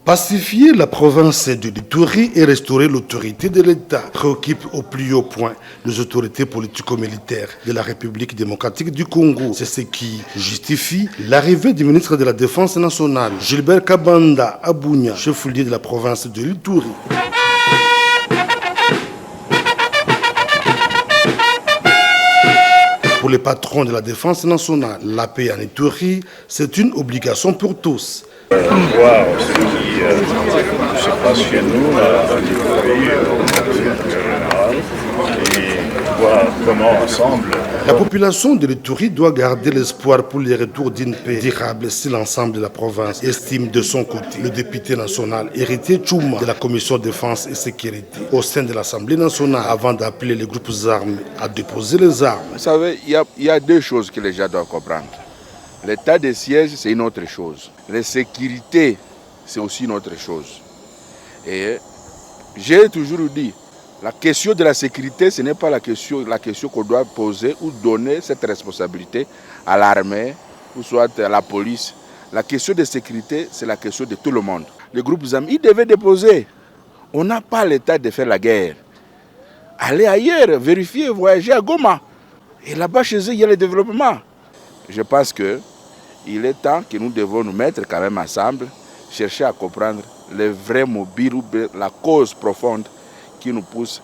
Pacifier la province de l'Ituri et restaurer l'autorité de l'État préoccupe au plus haut point les autorités politico-militaires de la République démocratique du Congo. C'est ce qui justifie l'arrivée du ministre de la Défense nationale, Gilbert Kabanda Abunya, chef-lieu de la province de l'Ituri. Pour les patrons de la Défense nationale, la paix en Ituri, c'est une obligation pour tous. Voir ce qui se passe chez nous, en Ituri, et voir comment ensemble. La population de l'Ituri doit garder l'espoir pour le retour d'une paix durable si l'ensemble de la province estime de son côté. Le député national Héritier Chouma de la Commission défense et sécurité au sein de l'Assemblée nationale avant d'appeler les groupes armés à déposer les armes. Vous savez, il y a deux choses que les gens doivent comprendre. L'état de siège, c'est une autre chose. La sécurité, c'est aussi une autre chose. Et j'ai toujours dit, la question de la sécurité, ce n'est pas la question qu'on doit poser ou donner cette responsabilité à l'armée ou soit à la police. La question de sécurité, c'est la question de tout le monde. Les groupes armés, ils devaient déposer. On n'a pas l'état de faire la guerre. Allez ailleurs, vérifier, voyager à Goma. Et là-bas, chez eux, il y a le développement. Je pense qu'il est temps que nous devons nous mettre quand même ensemble, chercher à comprendre les vrais mobiles ou la cause profonde qui nous pousse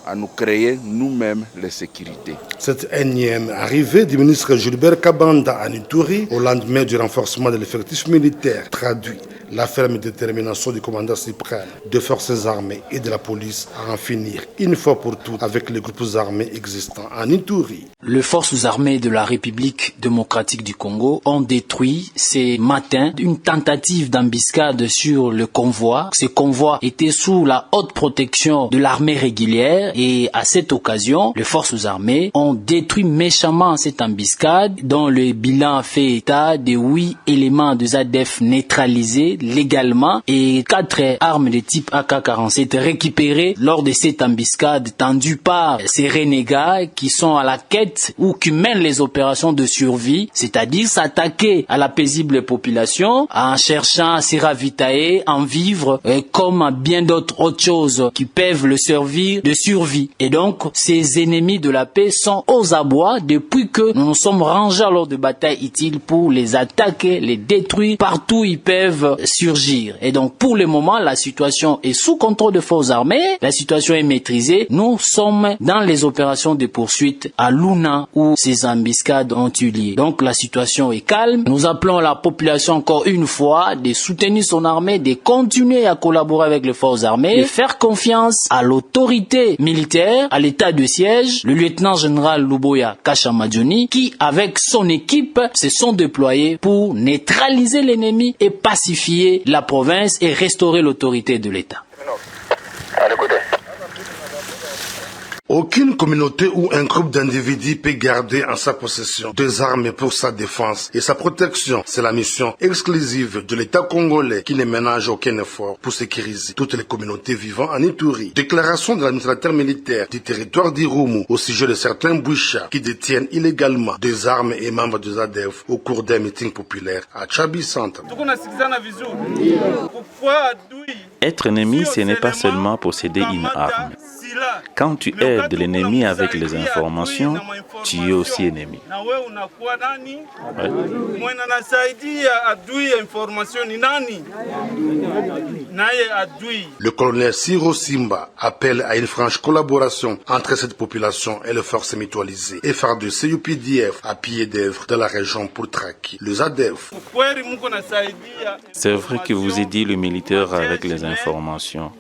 à nous créer nous-mêmes les sécurités. Cette énième arrivée du ministre Gilbert Kabanda à Ituri au lendemain du renforcement de l'effectif militaire traduit la ferme détermination du commandant suprême des forces armées et de la police à en finir une fois pour toutes avec les groupes armés existants en Ituri. Les forces armées de la République démocratique du Congo ont détruit ce matin une tentative d'embuscade sur le convoi. Ce convoi était sous la haute protection de l'armée régulière et à cette occasion, les forces armées ont détruit méchamment cette embuscade dont le bilan fait état de 8 éléments de ZADF neutralisés légalement et 4 armes de type AK-47 récupérées lors de cette embuscade tendue par ces renégats qui sont à la quête ou qui mènent les opérations de survie, c'est-à-dire s'attaquer à la paisible population en cherchant à se ravitailler, en vivre comme bien d'autres autres choses qui peuvent le servir de survie. Et donc, ces ennemis de la paix sont aux abois depuis que nous nous sommes rangés lors de batailles utiles pour les attaquer, les détruire partout où ils peuvent surgir. Et donc, pour le moment, la situation est sous contrôle des forces armées, la situation est maîtrisée. Nous sommes dans les opérations de poursuite à Luna où ces embuscades ont eu lieu. Donc, la situation est calme. Nous appelons la population encore une fois de soutenir son armée, de continuer à collaborer avec les forces armées, de faire confiance à l'autorité militaire, à l'état de siège, le lieutenant-général Luboya Kashamadjoni, qui, avec son équipe, se sont déployés pour neutraliser l'ennemi et pacifier la province et restaurer l'autorité de l'État. Aucune communauté ou un groupe d'individus peut garder en sa possession des armes pour sa défense et sa protection. C'est la mission exclusive de l'État congolais qui ne ménage aucun effort pour sécuriser toutes les communautés vivant en Ituri. Déclaration de l'administrateur militaire du territoire d'Irumu au sujet de certains Bouchas qui détiennent illégalement des armes et membres de ZADF au cours d'un meeting populaire à Chabi Centre. Être ennemi, ce n'est pas seulement posséder une arme. Quand tu aides l'ennemi avec les informations, tu es aussi ennemi. Ouais. Le colonel Siro Simba appelle à une franche collaboration entre cette population et les forces mutualisées et faire de CUPDF à pied d'œuvre dans la région pour traquer le ZADF. C'est vrai que vous aidez le militaire avec les informations.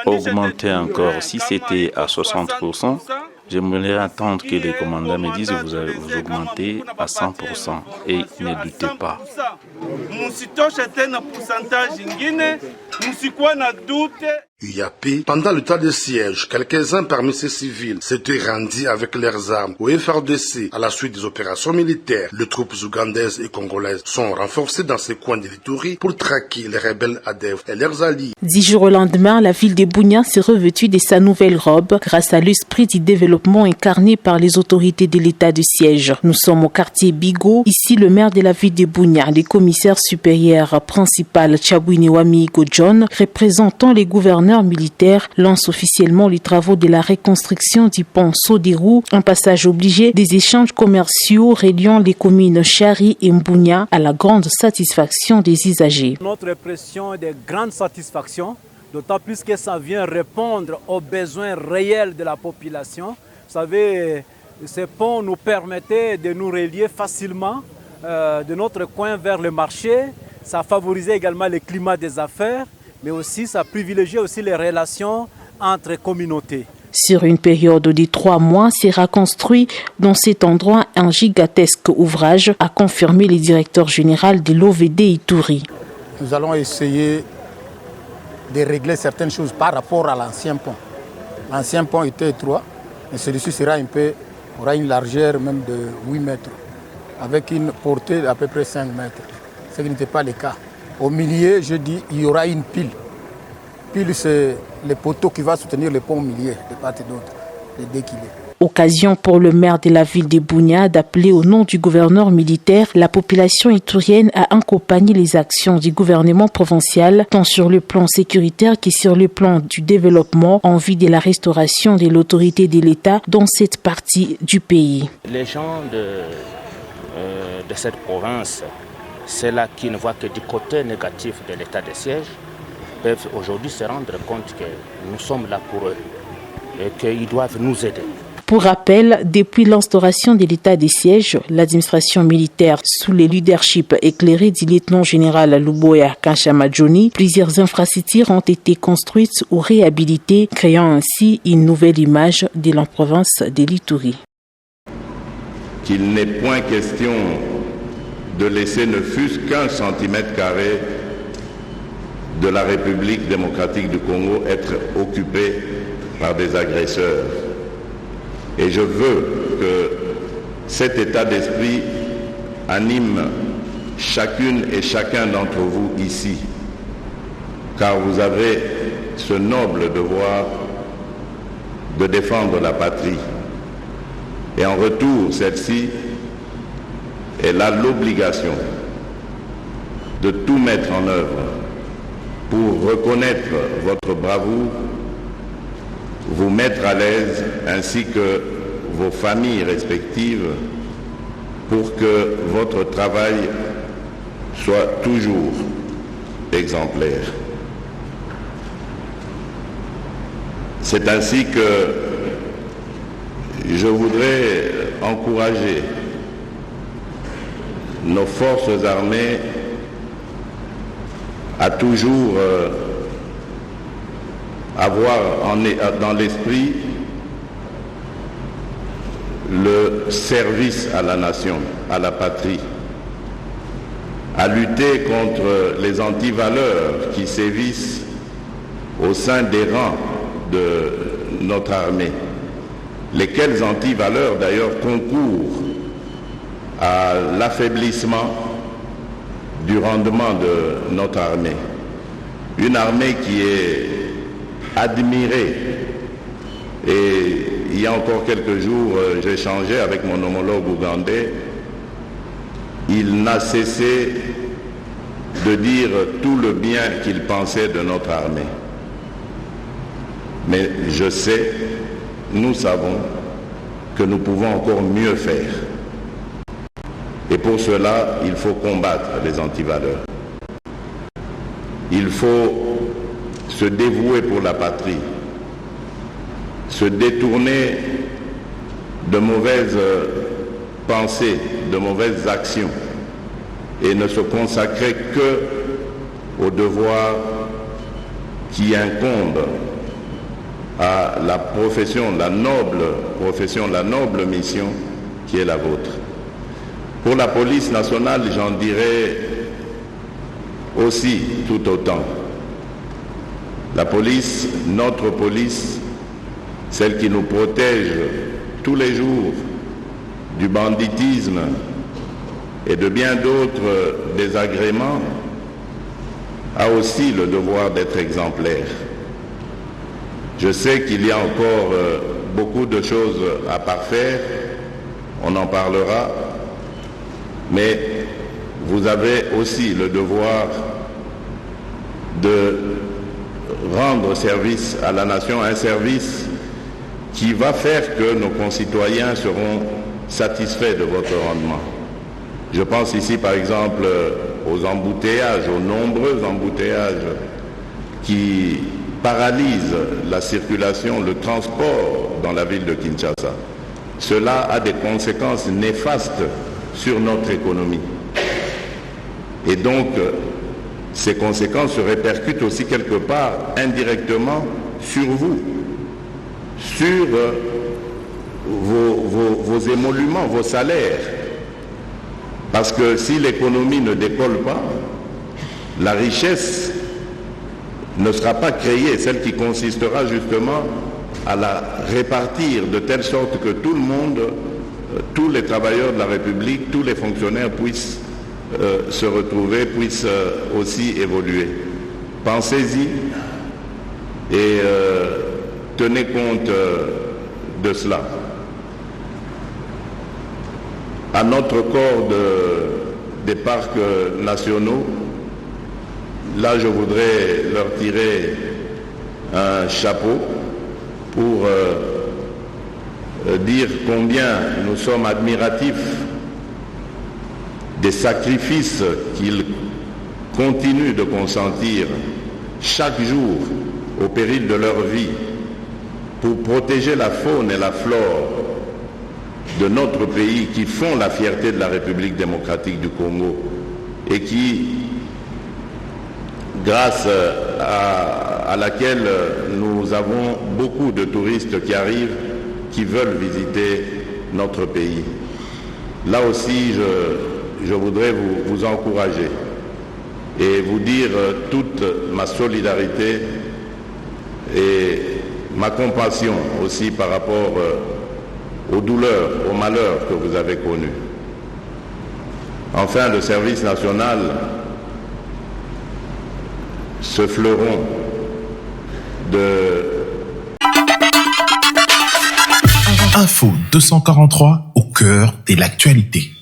Augmenter encore, si c'était à 60%, j'aimerais entendre que les commandants me disent que vous augmentez à 100% et ne doutez pas. UAP, pendant l'état de siège, quelques-uns parmi ces civils s'étaient rendus avec leurs armes au FARDC à la suite des opérations militaires. Les troupes ougandaises et congolaises sont renforcées dans ces coins de l'Ituri pour traquer les rebelles ADF et leurs alliés. 10 jours au lendemain, la ville de Bunia s'est revêtue de sa nouvelle robe grâce à l'esprit du développement incarné par les autorités de l'état de siège. Nous sommes au quartier Bigo. Ici, le maire de la ville de Bunia, le commissaire supérieur principal Chabwiniwamigo John, représentant les gouverneurs militaires, lance officiellement les travaux de la reconstruction du pont Sodirou, un passage obligé des échanges commerciaux reliant les communes Chari et Mbunia à la grande satisfaction des usagers. Notre impression est de grande satisfaction, d'autant plus que ça vient répondre aux besoins réels de la population. Vous savez, ces ponts nous permettaient de nous relier facilement de notre coin vers le marché. Ça favorisait également le climat des affaires, mais aussi ça privilégiait aussi les relations entre communautés. Sur une période de 3 mois, sera construit dans cet endroit un gigantesque ouvrage, a confirmé le directeur général de l'OVD Ituri. Nous allons essayer de régler certaines choses par rapport à l'ancien pont. L'ancien pont était étroit, mais celui-ci aura une largeur même de 8 mètres, avec une portée d'à peu près 5 mètres, ce qui n'était pas le cas. Au milieu, je dis, il y aura une pile. Pile, c'est le poteau qui va soutenir le pont au milieu, de part et d'autre, de 2 kilomètres. Occasion pour le maire de la ville de Bunia d'appeler au nom du gouverneur militaire la population iturienne à accompagner les actions du gouvernement provincial, tant sur le plan sécuritaire que sur le plan du développement en vue de la restauration de l'autorité de l'État dans cette partie du pays. Les gens de cette province, ceux-là qui ne voient que du côté négatif de l'état de siège, peuvent aujourd'hui se rendre compte que nous sommes là pour eux et qu'ils doivent nous aider. Pour rappel, depuis l'instauration de l'état de siège, l'administration militaire sous le leadership éclairé du lieutenant-général Luboya Kanchamadjoni, plusieurs infrastructures ont été construites ou réhabilitées, créant ainsi une nouvelle image de la province de l'Ituri. Qu'il n'est point question de laisser ne fût-ce qu'un centimètre carré de la République démocratique du Congo être occupé par des agresseurs. Et je veux que cet état d'esprit anime chacune et chacun d'entre vous ici, car vous avez ce noble devoir de défendre la patrie. Et en retour, celle-ci, elle a l'obligation de tout mettre en œuvre pour reconnaître votre bravoure, vous mettre à l'aise ainsi que vos familles respectives pour que votre travail soit toujours exemplaire. C'est ainsi que je voudrais encourager nos forces armées à toujours avoir dans l'esprit le service à la nation, à la patrie, à lutter contre les antivaleurs qui sévissent au sein des rangs de notre armée, lesquelles antivaleurs d'ailleurs concourent à l'affaiblissement du rendement de notre armée. Une armée qui est admirée. Et il y a encore quelques jours, j'échangeais avec mon homologue ougandais. Il n'a cessé de dire tout le bien qu'il pensait de notre armée. Mais je sais, nous savons que nous pouvons encore mieux faire. Et pour cela, il faut combattre les antivaleurs. Il faut se dévouer pour la patrie, se détourner de mauvaises pensées, de mauvaises actions, et ne se consacrer que aux devoirs qui incombent à la profession, la noble profession, la noble mission qui est la vôtre. Pour la police nationale, j'en dirais aussi tout autant. La police, notre police, celle qui nous protège tous les jours du banditisme et de bien d'autres désagréments, a aussi le devoir d'être exemplaire. Je sais qu'il y a encore beaucoup de choses à parfaire, on en parlera, mais vous avez aussi le devoir de rendre service à la nation, un service qui va faire que nos concitoyens seront satisfaits de votre rendement. Je pense ici par exemple aux embouteillages, aux nombreux embouteillages qui paralysent la circulation, le transport dans la ville de Kinshasa. Cela a des conséquences néfastes sur notre économie. Et donc, ces conséquences se répercutent aussi quelque part indirectement sur vous, sur vos émoluments, vos salaires. Parce que si l'économie ne décolle pas, la richesse ne sera pas créée, celle qui consistera justement à la répartir de telle sorte que tout le monde, tous les travailleurs de la République, tous les fonctionnaires puissent se retrouver, puissent aussi évoluer. Pensez-y et tenez compte de cela. À notre corps des parcs nationaux, là je voudrais leur tirer un chapeau pour dire combien nous sommes admiratifs des sacrifices qu'ils continuent de consentir chaque jour au péril de leur vie pour protéger la faune et la flore de notre pays qui font la fierté de la République démocratique du Congo et qui, grâce à laquelle nous avons beaucoup de touristes qui arrivent, qui veulent visiter notre pays. Là aussi, je voudrais vous encourager et vous dire toute ma solidarité et ma compassion aussi par rapport aux douleurs, aux malheurs que vous avez connus. Enfin, le service national, ce fleuron de... Info 243 au cœur de l'actualité.